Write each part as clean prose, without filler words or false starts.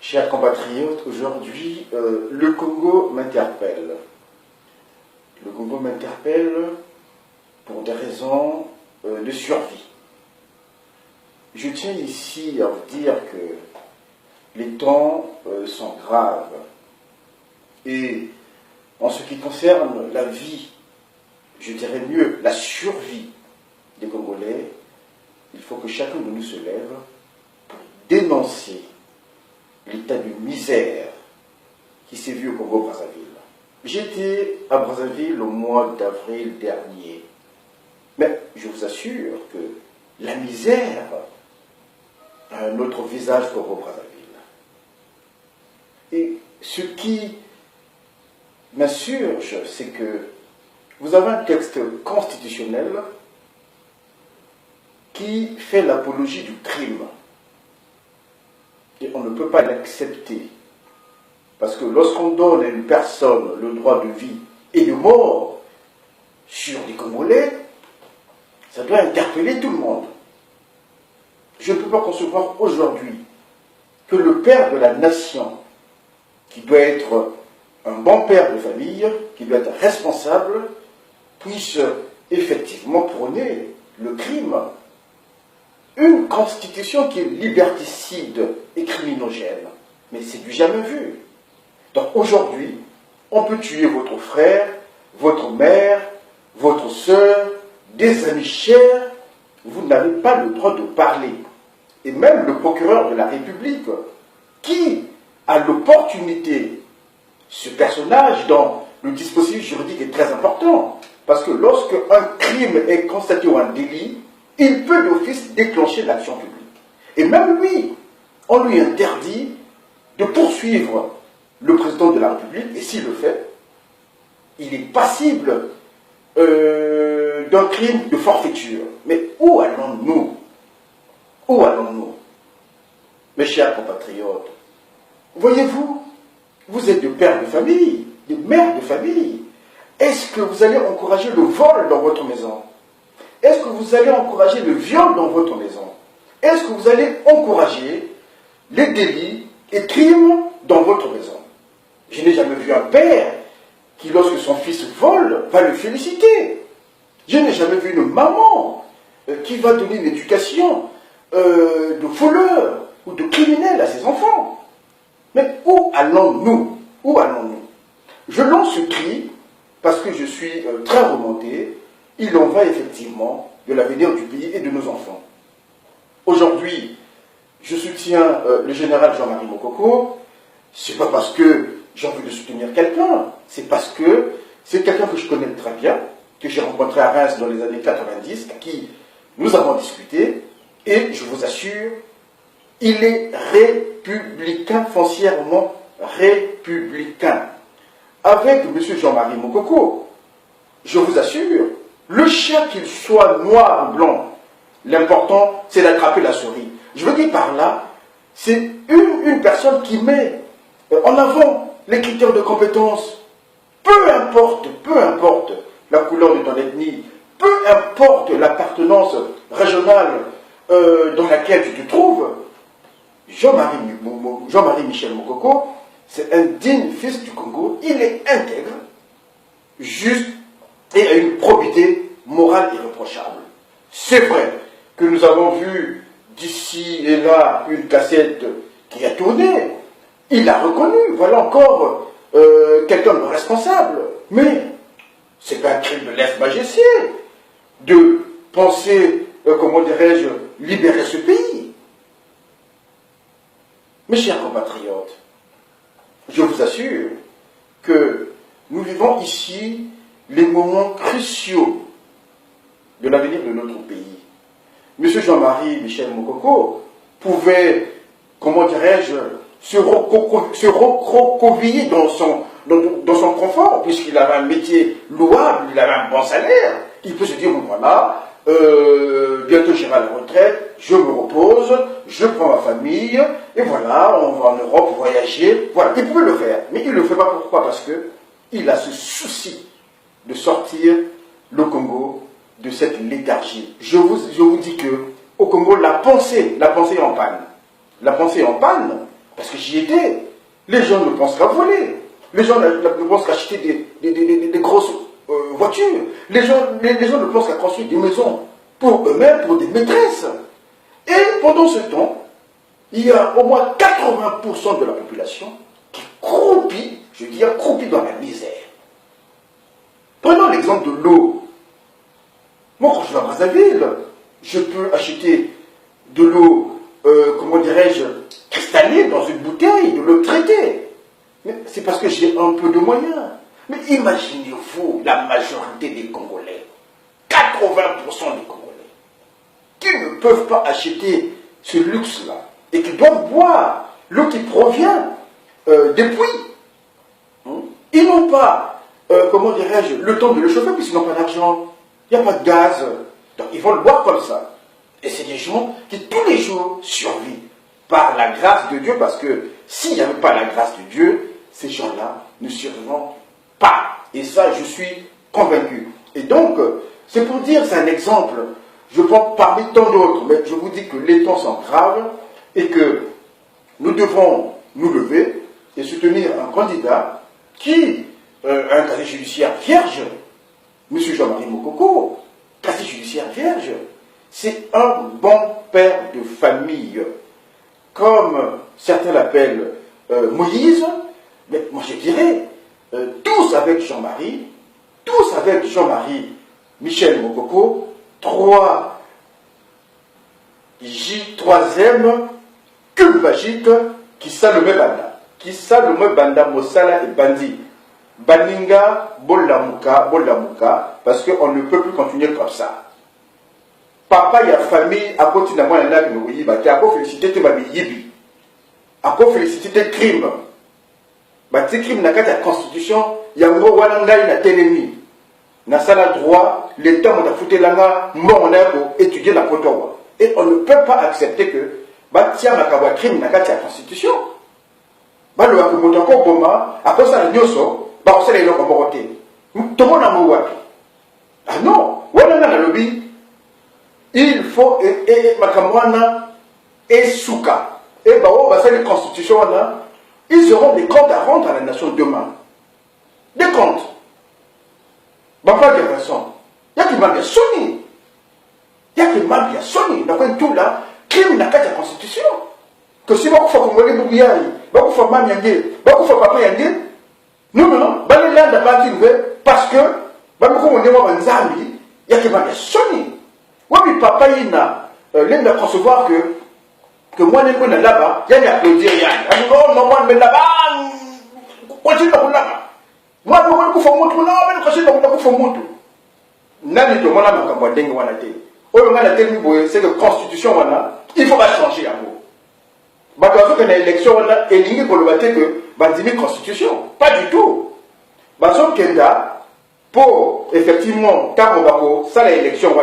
Chers compatriotes, aujourd'hui, le Congo m'interpelle. Le Congo m'interpelle pour des raisons de survie. Je tiens ici à vous dire que les temps sont graves. Et en ce qui concerne la vie, je dirais mieux la survie des Congolais, il faut que chacun de nous se lève pour dénoncer l'état de misère qui s'est vu au Congo-Brazzaville. J'étais à Brazzaville au mois d'avril dernier, mais je vous assure que la misère a un autre visage qu'au Congo-Brazzaville. Et ce qui m'insurge, c'est que vous avez un texte constitutionnel qui fait l'apologie du crime. Et on ne peut pas l'accepter. Parce que lorsqu'on donne à une personne le droit de vie et de mort sur des Congolais, ça doit interpeller tout le monde. Je ne peux pas concevoir aujourd'hui que le père de la nation, qui doit être un bon père de famille, qui doit être responsable, puisse effectivement prôner le crime. Une constitution qui est liberticide et criminogène. Mais c'est du jamais vu. Donc aujourd'hui, on peut tuer votre frère, votre mère, votre sœur, des amis chers. Vous n'avez pas le droit de parler. Et même le procureur de la République, qui a l'opportunité, ce personnage dans le dispositif juridique est très important. Parce que lorsque un crime est constaté ou un délit, il peut d'office déclencher l'action publique. Et même lui, on lui interdit de poursuivre le président de la République, et s'il le fait, il est passible d'un crime de forfaiture. Mais où allons-nous? Où allons-nous? Mes chers compatriotes, voyez-vous, vous êtes des pères de famille, des mères de famille. Est-ce que vous allez encourager le vol dans votre maison? Est-ce que vous allez encourager le viol dans votre maison? Est-ce que vous allez encourager les délits et crimes dans votre maison? Je n'ai jamais vu un père qui, lorsque son fils vole, va le féliciter. Je n'ai jamais vu une maman qui va donner une éducation de voleur ou de criminel à ses enfants. Mais où allons-nous? Où allons-nous? Je lance ce cri parce que je suis très remonté. Il en va effectivement de l'avenir du pays et de nos enfants. Aujourd'hui, je soutiens le général Jean-Marie Mokoko. C'est pas parce que j'ai envie de soutenir quelqu'un, c'est parce que c'est quelqu'un que je connais très bien, que j'ai rencontré à Reims dans les années 90, à qui nous avons discuté, et je vous assure, il est républicain, foncièrement républicain. Avec M. Jean-Marie Mokoko, je vous assure, le chat, qu'il soit noir ou blanc, l'important, c'est d'attraper la souris. Je veux dire par là, c'est une personne qui met en avant les critères de compétence. Peu importe la couleur de ton ethnie, peu importe l'appartenance régionale dans laquelle tu te trouves, Jean-Marie Michel Mokoko, c'est un digne fils du Congo. Il est intègre, juste, et a une probité morale irréprochable. C'est vrai que nous avons vu d'ici et là une cassette qui a tourné. Il l'a reconnu. Voilà encore quelqu'un de responsable. Mais c'est pas un crime de lèse-majesté de penser, comment dirais-je, libérer ce pays. Mes chers compatriotes, je vous assure que nous vivons ici les moments cruciaux de l'avenir de notre pays. Monsieur Jean-Marie Michel Mokoko pouvait, comment dirais-je, se recroqueviller dans son confort, puisqu'il avait un métier louable, il avait un bon salaire. Il peut se dire, bon, voilà, bientôt j'irai à la retraite, je me repose, je prends ma famille, et voilà, on va en Europe voyager. Voilà, il pouvait le faire, mais il ne le fait pas. Pourquoi? Parce qu'il a ce souci de sortir le Congo de cette léthargie. Je vous dis que au Congo, la pensée est en panne. La pensée est en panne. Parce que j'y étais. Les gens ne pensent qu'à voler. Les gens ne pensent qu'à acheter des grosses voitures. Les gens ne pensent qu'à construire des maisons pour eux-mêmes, pour des maîtresses. Et pendant ce temps, il y a au moins 80% de la population qui croupit, je dis croupit dans la misère. Prenons l'exemple de l'eau. Moi, quand je vais à Brazzaville, je peux acheter de l'eau, comment dirais-je, cristalline dans une bouteille, de l'eau traitée. Mais c'est parce que j'ai un peu de moyens. Mais imaginez-vous la majorité des Congolais, 80% des Congolais, qui ne peuvent pas acheter ce luxe-là et qui doivent boire l'eau qui provient des puits. Ils n'ont pas, comment dirais-je, le temps de le chauffer puisqu'ils n'ont pas d'argent. Il n'y a pas de gaz. Donc ils vont le boire comme ça. Et c'est des gens qui tous les jours survivent par la grâce de Dieu, parce que s'il n'y avait pas la grâce de Dieu, ces gens-là ne survivront pas. Et ça, je suis convaincu. Et donc, c'est pour dire, c'est un exemple. Je prends parmi tant d'autres, mais je vous dis que les temps sont graves et que nous devons nous lever et soutenir un candidat qui a un casier judiciaire vierge. M. Jean-Marie Mokoko, casier judiciaire vierge, c'est un bon père de famille. Comme certains l'appellent Moïse, mais moi je dirais, tous avec Jean-Marie, Michel Mokoko, 3e Kulbajik, qui Salomé Banda. Qui Salomé Banda, Mosala et Bandi. Baninga, Bolamuka, parce qu'on ne peut plus continuer comme ça. Papa, il y a famille, à côté de moi, il y a un qui m'a dit, à quoi féliciter tes babies, à quoi féliciter tes crimes. Tes crimes, dans la constitution, il y a un gros wananga, il y a télémi. Dans ça, droit, l'État m'a foutu là, moi, on a pour étudier la potowa. Et on ne peut pas accepter que, tiens, ma crime, dans la constitution. Le Wakumoto, encore Boma, après ça, le Nyoso, on sait les gens qui ont voté. Tout le monde a mot. Ah non, wananga na lobby. Il faut Makamwana et Souka. Et les constitutions, ils auront des comptes à rendre à la nation demain. Des comptes. Pas de raison. Il y a qui m'a bien sonné. Donc, tout là, crime n'a pas de constitution. Que si vous faites comme vous voulez, vous faites mal yangé, vous faites papa yangé. Non, parce que, il y a qui m'a bien sonné. Oui, mais papa, il a l'air de concevoir que moi, je suis là-bas, il y a applaudir, il y a non, mais là-bas, continue là-bas. Moi, je suis là-bas, c'est que la constitution, il faut pas changer. Il faut que l'élection, il y ait une constitution. Pas du tout. Pour, effectivement, quand ça l'élection, vous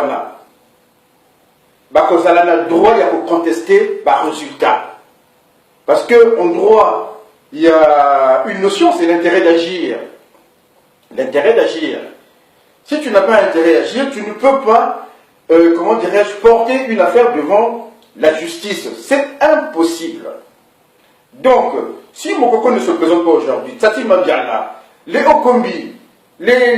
avez le droit de contester le résultat. Parce qu'en droit, il y a une notion, c'est l'intérêt d'agir. L'intérêt d'agir. Si tu n'as pas intérêt d'agir, tu ne peux pas, comment dirais-je, porter une affaire devant la justice. C'est impossible. Donc, si Mokoko ne se présente pas aujourd'hui, Tsati Mabiala, les Okombi, les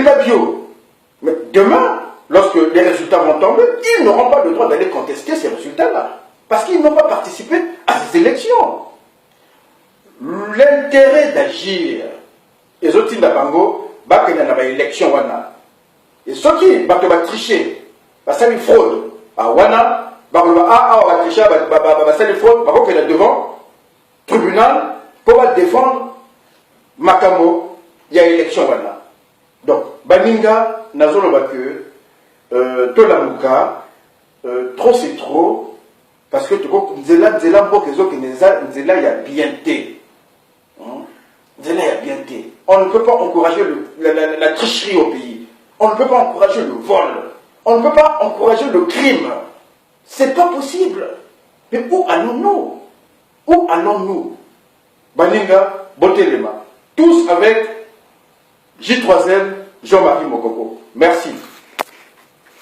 Mabio, mais demain, lorsque les résultats vont tomber, ils n'auront pas le droit d'aller contester ces résultats-là. Parce qu'ils n'ont pas participé à ces élections. L'intérêt d'agir, les autres d'Abango, il y a une élection. Et ceux qui vont tricher, c'est une fraude. Wana, va tricher, c'est une fraude, va faire devant tribunal pour défendre Makamo, il y a élection. Donc, Baninga, Nazolo Bakeu, Tolamuka, trop c'est trop, parce que tu vois, Nzela il y a bien té. Nzela il y a bien té. On ne peut pas encourager la tricherie au pays. On ne peut pas encourager le vol. On ne peut pas encourager le crime. C'est pas possible. Mais où allons-nous? Où allons-nous? Baninga, Botelema. Tous avec J3L, Jean-Marie Mokoko. Merci.